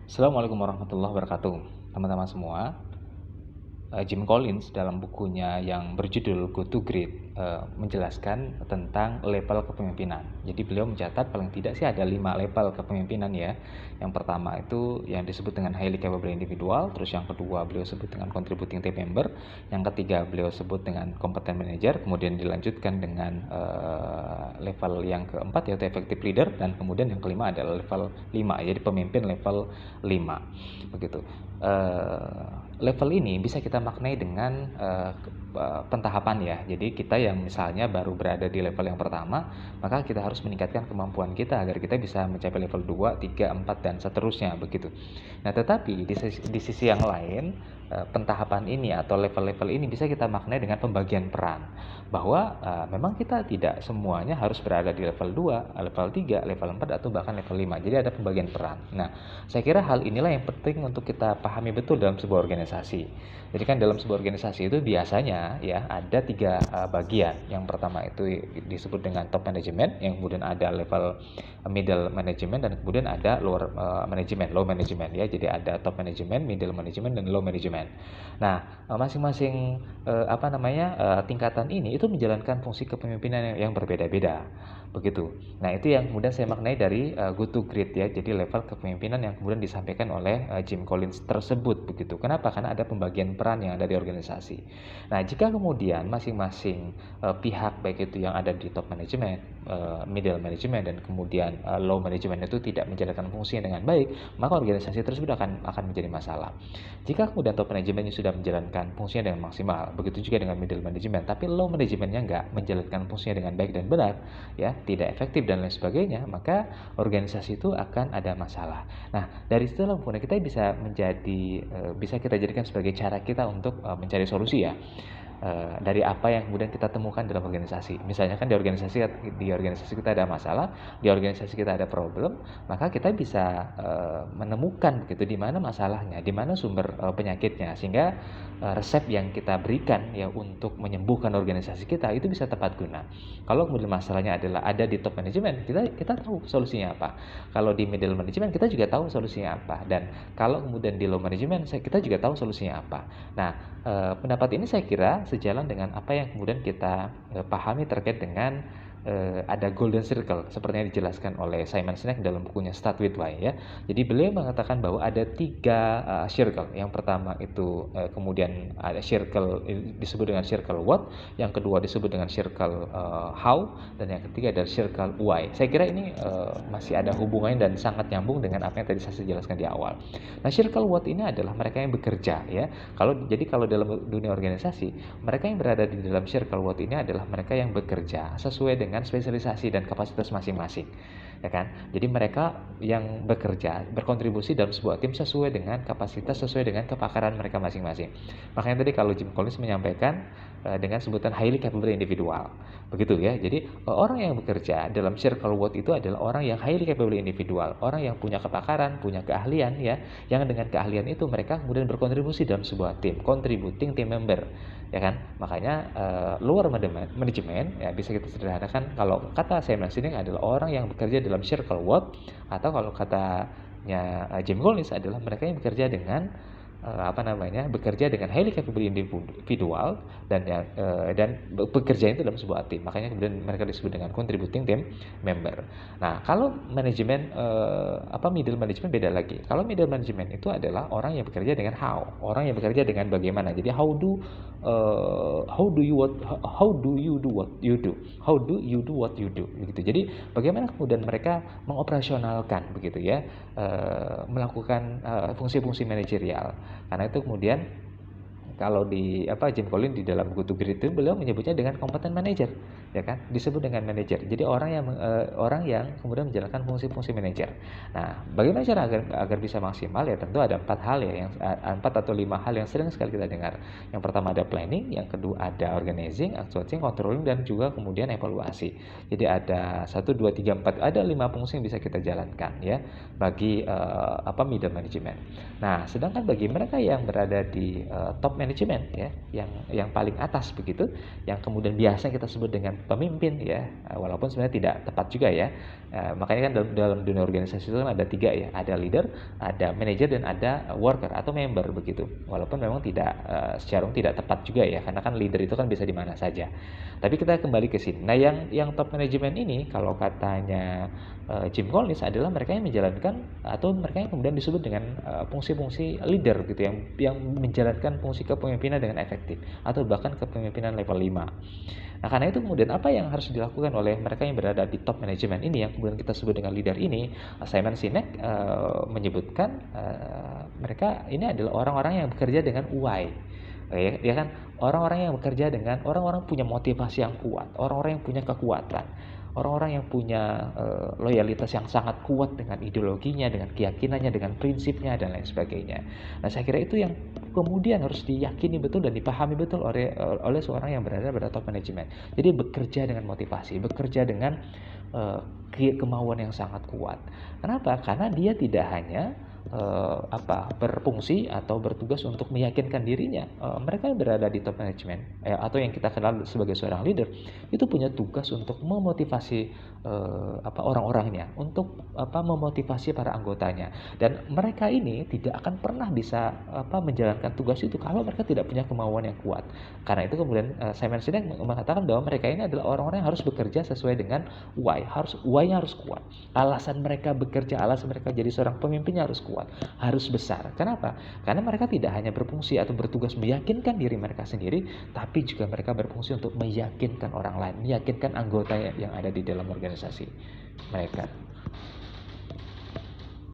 Assalamualaikum warahmatullahi wabarakatuh, teman-teman semua. Jim Collins dalam bukunya yang berjudul Go to Great menjelaskan tentang level kepemimpinan. Jadi beliau mencatat paling tidak sih ada 5 level kepemimpinan ya. Yang pertama itu yang disebut dengan highly capable individual, terus yang kedua beliau sebut dengan contributing team member, yang ketiga beliau sebut dengan competent manager, kemudian dilanjutkan dengan level yang keempat yaitu effective leader, dan kemudian yang kelima adalah level 5, jadi pemimpin level 5 begitu. Level ini bisa kita maknai dengan pentahapan ya. Jadi kita yang misalnya baru berada di level yang pertama, maka kita harus meningkatkan kemampuan kita agar kita bisa mencapai level 2, 3, 4 dan seterusnya begitu. Nah, tetapi di sisi yang lain, pentahapan ini atau level-level ini bisa kita maknai dengan pembagian peran. Bahwa memang kita tidak semuanya harus berada di level 2, level 3, level 4 atau bahkan level 5. Jadi ada pembagian peran. Nah, saya kira hal inilah yang penting untuk kita pahami betul dalam sebuah organisasi. Jadi kan dalam sebuah organisasi itu biasanya ya ada 3 bagian. Yang pertama itu disebut dengan top management, yang kemudian ada level middle management, dan kemudian ada lower management, low management ya. Jadi ada top management, middle management, dan low management. Nah, masing-masing tingkatan ini itu menjalankan fungsi kepemimpinan yang berbeda-beda. Begitu. Nah, itu yang kemudian saya maknai dari Go to Great ya. Jadi level kepemimpinan yang kemudian disampaikan oleh Jim Collins tersebut begitu. Kenapa? Karena ada pembagian peran yang ada di organisasi. Nah, jika kemudian masing-masing pihak baik itu yang ada di top management, middle management, dan kemudian low management itu tidak menjalankan fungsinya dengan baik, maka organisasi tersebut akan menjadi masalah. Jika kemudian top manajemennya sudah menjalankan fungsinya dengan maksimal, begitu juga dengan middle management, tapi low manajemennya nggak menjalankan fungsinya dengan baik dan benar, ya tidak efektif dan lain sebagainya, maka organisasi itu akan ada masalah. Nah, dari situlah kemudian kita bisa kita jadikan sebagai cara kita untuk mencari solusi ya. Dari apa yang kemudian kita temukan dalam organisasi. Misalnya kan di organisasi kita ada masalah, di organisasi kita ada problem, maka kita bisa menemukan begitu di mana masalahnya, di mana sumber penyakitnya, sehingga resep yang kita berikan ya untuk menyembuhkan organisasi kita itu bisa tepat guna. Kalau kemudian masalahnya adalah ada di top management, kita tahu solusinya apa. Kalau di middle management kita juga tahu solusinya apa, dan kalau kemudian di low management kita juga tahu solusinya apa. Nah, pendapat ini saya kira sejalan dengan apa yang kemudian kita pahami terkait dengan ada golden circle seperti yang dijelaskan oleh Simon Sinek dalam bukunya Start With Why ya. Jadi beliau mengatakan bahwa ada 3 circle. Yang pertama itu kemudian ada circle disebut dengan circle what, yang kedua disebut dengan circle how, dan yang ketiga adalah circle why. Saya kira ini masih ada hubungannya dan sangat nyambung dengan apa yang tadi saya jelaskan di awal. Nah, circle what ini adalah mereka yang bekerja ya. Kalau dalam dunia organisasi, mereka yang berada di dalam circle what ini adalah mereka yang bekerja sesuai dengan spesialisasi dan kapasitas masing-masing, ya kan? Jadi mereka yang bekerja berkontribusi dalam sebuah tim sesuai dengan kapasitas, sesuai dengan kepakaran mereka masing-masing. Makanya tadi kalau Jim Collins menyampaikan dengan sebutan highly capable individual, begitu ya. Jadi orang yang bekerja dalam circle what itu adalah orang yang highly capable individual, orang yang punya kepakaran, punya keahlian ya, yang dengan keahlian itu mereka kemudian berkontribusi dalam sebuah tim, contributing team member, ya kan? Makanya lower management ya bisa kita sederhanakan, kalau kata saya ini adalah orang yang bekerja dalam circle what, atau kalau katanya Jim Collins adalah mereka yang bekerja dengan bekerja dengan highly capable individual, dan bekerja itu dalam sebuah tim. Makanya kemudian mereka disebut dengan contributing team member. Nah, kalau manajemen middle management beda lagi. Kalau middle management itu adalah orang yang bekerja dengan how, orang yang bekerja dengan bagaimana. Jadi how do you do what you do, how do you do what you do begitu. Jadi bagaimana kemudian mereka mengoperasionalkan begitu ya, melakukan fungsi-fungsi manajerial. Karena itu kemudian kalau di Jim Collins di dalam Go to Great itu beliau menyebutnya dengan competent manager, ya kan? Disebut dengan manager. Jadi orang yang kemudian menjalankan fungsi-fungsi manajer. Nah, bagaimana cara agar bisa maksimal ya? Tentu ada 4 hal ya, yang 4 atau 5 hal yang sering sekali kita dengar. Yang pertama ada planning, yang kedua ada organizing, outsourcing, controlling, dan juga kemudian evaluasi. Jadi ada 1 2 3 4, ada 5 fungsi yang bisa kita jalankan ya bagi middle management. Nah, sedangkan bagi mereka yang berada di top management ya, yang paling atas begitu, yang kemudian biasa kita sebut dengan pemimpin ya, walaupun sebenarnya tidak tepat juga ya. Makanya kan dalam dunia organisasi itu kan ada 3 ya, ada leader, ada manager, dan ada worker atau member begitu. Walaupun memang tidak secara umum tidak tepat juga ya, karena kan leader itu kan bisa di mana saja. Tapi kita kembali ke sini. Nah, yang top management ini kalau katanya Jim Collins adalah mereka yang menjalankan atau mereka yang kemudian disebut dengan fungsi-fungsi leader gitu, yang menjalankan fungsi kepemimpinan dengan efektif atau bahkan kepemimpinan level 5. Nah, karena itu kemudian apa yang harus dilakukan oleh mereka yang berada di top manajemen ini yang kemudian kita sebut dengan leader ini? Simon Sinek menyebutkan mereka ini adalah orang-orang yang bekerja dengan why. Ya kan, orang-orang yang bekerja dengan orang-orang punya motivasi yang kuat, orang-orang yang punya kekuatan, orang-orang yang punya loyalitas yang sangat kuat dengan ideologinya, dengan keyakinannya, dengan prinsipnya, dan lain sebagainya. Nah, saya kira itu yang kemudian harus diyakini betul dan dipahami betul oleh seorang yang berada pada top management. Jadi bekerja dengan motivasi, bekerja dengan kemauan yang sangat kuat. Kenapa? Karena dia tidak hanya berfungsi atau bertugas untuk meyakinkan dirinya. Mereka yang berada di top management atau yang kita kenal sebagai seorang leader itu punya tugas untuk memotivasi orang-orangnya, untuk memotivasi para anggotanya, dan mereka ini tidak akan pernah bisa menjalankan tugas itu kalau mereka tidak punya kemauan yang kuat. Karena itu kemudian Simon Sinek mengatakan bahwa mereka ini adalah orang-orang yang harus bekerja sesuai dengan why-nya harus kuat. Alasan mereka bekerja, alasan mereka jadi seorang pemimpinnya harus kuat, harus besar. Kenapa? Karena mereka tidak hanya berfungsi atau bertugas meyakinkan diri mereka sendiri, tapi juga mereka berfungsi untuk meyakinkan orang lain, meyakinkan anggota yang ada di dalam organisasi mereka.